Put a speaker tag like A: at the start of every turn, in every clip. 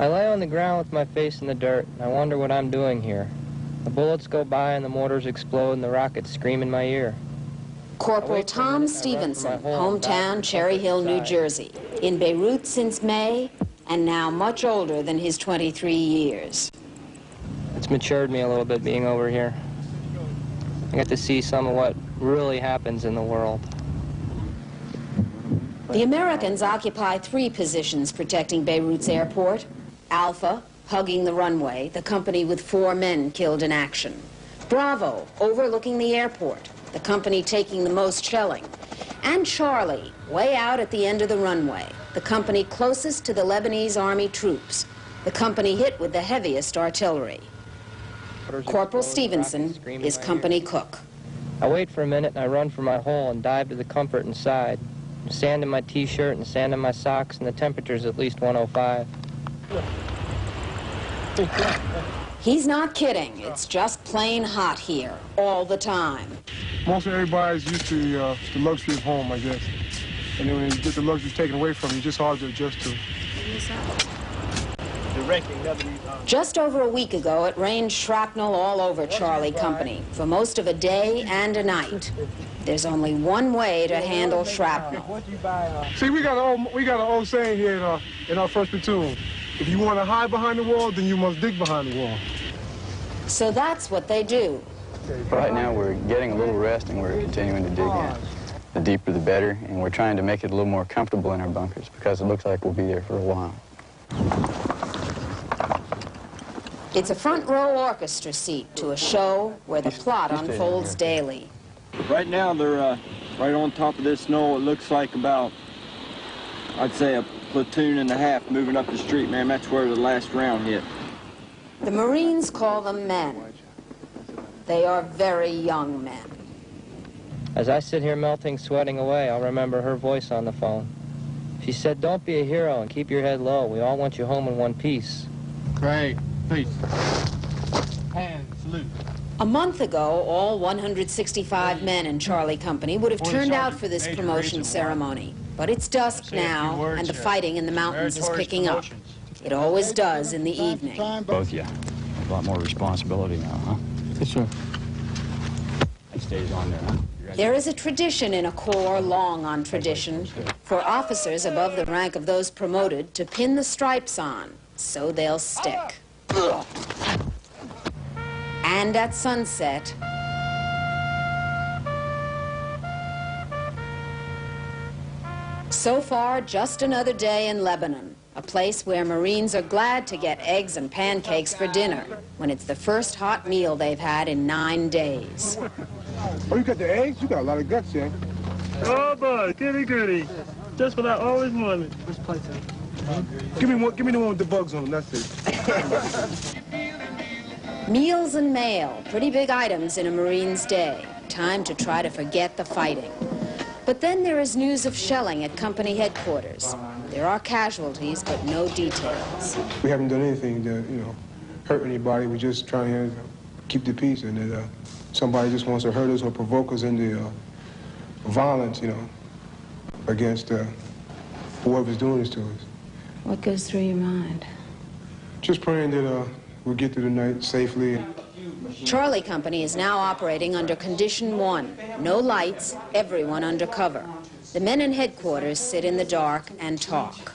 A: I lay on the ground with my face in the dirt, and I wonder what I'm doing here. The bullets go by and the mortars explode and the rockets scream in my ear.
B: Corporal Tom Stevenson, hometown Cherry Hill, New Jersey. In Beirut since May, and now much older than his 23 years.
A: It's matured me a little bit being over here. I get to see some of what really happens in the world.
B: The Americans occupy 3 positions protecting Beirut's airport. Alpha, hugging the runway, the company with 4 men killed in action. Bravo, overlooking the airport, the company taking the most shelling. And Charlie, way out at the end of the runway, the company closest to the Lebanese army troops, the company hit with the heaviest artillery. Corporal Stevenson is company cook.
A: I wait for a minute and I run for my hole and dive to the comfort inside. Sand in my t-shirt and sand in my socks, and the temperature's at least 105.
B: He's not kidding. It's just plain hot here, all the time.
C: Most of everybody's used to the luxury of home, I guess. And then when you get the luxury taken away from you, it's just hard to adjust to.
B: Just over a week ago, it rained shrapnel all over Charlie Company for most of a day and a night. There's only one way to handle shrapnel.
C: See, we got an old saying here in our first platoon. If you want to hide behind the wall, then you must dig behind the wall.
B: So that's what they do.
D: Right now, we're getting a little rest and we're continuing to dig in. The deeper, the better, and we're trying to make it a little more comfortable in our bunkers because it looks like we'll be there for a while.
B: It's a front row orchestra seat to a show where the plot unfolds daily.
E: Right now, they're right on top of this knoll. It looks like about, I'd say, a platoon and a half moving up the street, man. That's where the last round hit.
B: The Marines call them men. They are very young men.
A: As I sit here melting, sweating away, I'll remember her voice on the phone. She said, "Don't be a hero and keep your head low. We all want you home in one piece."
C: Great. Peace. And salute.
B: A month ago, all 165 men in Charlie Company would have turned out for this promotion ceremony. But it's dusk now, and the fighting in the mountains is picking up. It always does in the evening.
D: Both, yeah. A lot more responsibility now, huh?
C: Yes, sir.
D: It stays on there, huh?
B: There is a tradition in a corps, long on tradition, for officers above the rank of those promoted to pin the stripes on, so they'll stick. And at sunset, so far, just another day in Lebanon, a place where Marines are glad to get eggs and pancakes for dinner when it's the first hot meal they've had in 9 days.
C: Oh, you got the eggs? You got a lot of guts, yeah?
F: Oh, boy, goody goody. Just what I always wanted. Which place is it?
C: Give me the one with the bugs on them, that's it.
B: Meals and mail, pretty big items in a Marine's day. Time to try to forget the fighting. But then there is news of shelling at company headquarters. There are casualties, but no details.
C: We haven't done anything to, hurt anybody. We're just trying to keep the peace, and that somebody just wants to hurt us or provoke us into violence, against whoever's doing this to us.
B: What goes through your mind?
C: Just praying that we'll get through the night safely.
B: Charlie Company is now operating under Condition 1. No lights, everyone under cover. The men in headquarters sit in the dark and talk.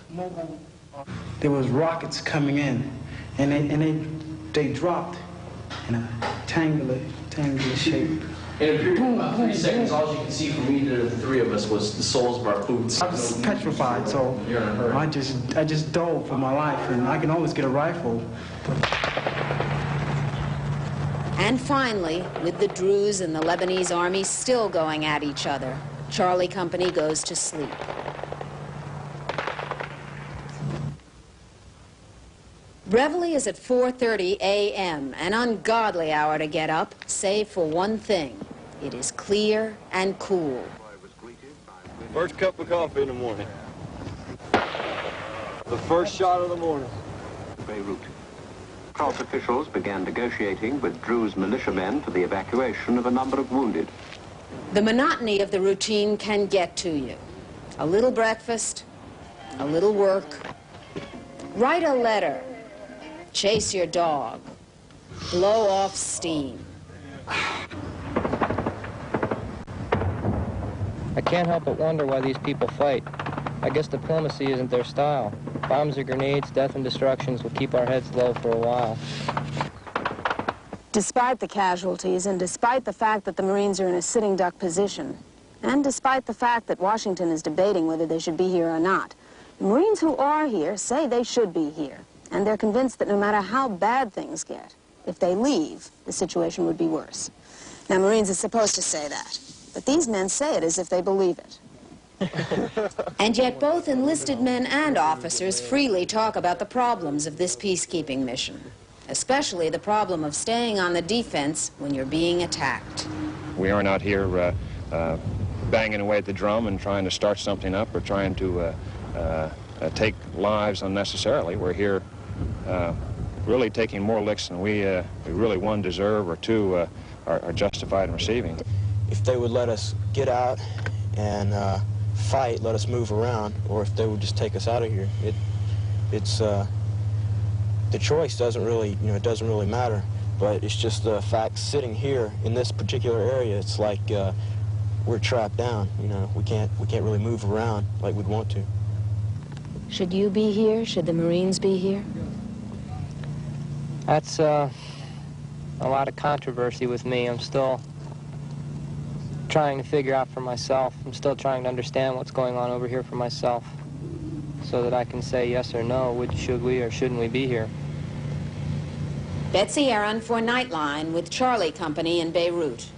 G: There was rockets coming in, and they dropped in a triangular shape.
H: In a period of about 3 seconds, all you could see from either of the 3 of us was the soles of our boots.
G: I was petrified, so I just dove for my life, and I can always get a rifle.
B: And finally, with the Druze and the Lebanese army still going at each other, Charlie Company goes to sleep. Reveille is at 4:30 a.m., an ungodly hour to get up, save for one thing. It is clear and cool.
E: First cup of coffee in the morning. The first shot of the morning.
I: Beirut. Cross officials began negotiating with Druze militiamen for the evacuation of a number of wounded.
B: The monotony of the routine can get to you. A little breakfast, a little work. Write a letter, Chase your dog. Blow off steam.
A: I can't help but wonder why these people fight. I guess diplomacy isn't their style. Bombs or grenades, death and destructions will keep our heads low for a while.
B: Despite the casualties, and despite the fact that the Marines are in a sitting duck position, and despite the fact that Washington is debating whether they should be here or not, the Marines who are here say they should be here. And they're convinced that no matter how bad things get, if they leave, the situation would be worse. Now, Marines are supposed to say that, but these men say it as if they believe it. And yet both enlisted men and officers freely talk about the problems of this peacekeeping mission, especially the problem of staying on the defense when you're being attacked.
J: We are not here banging away at the drum and trying to start something up or trying to take lives unnecessarily. We're here really taking more licks than we really, one, deserve, or two, are justified in receiving.
K: If they would let us get out and fight, let us move around, or if they would just take us out of here, it's the choice doesn't really, it doesn't really matter. But it's just the fact sitting here in this particular area, it's like we're trapped down. We can't really move around like we'd want to.
B: Should you be here? Should the Marines be here?
A: That's a lot of controversy with me. I'm still trying to figure out for myself. I'm still trying to understand what's going on over here for myself so that I can say yes or no, should we or shouldn't we be here.
B: Betsy Aaron for Nightline with Charlie Company in Beirut.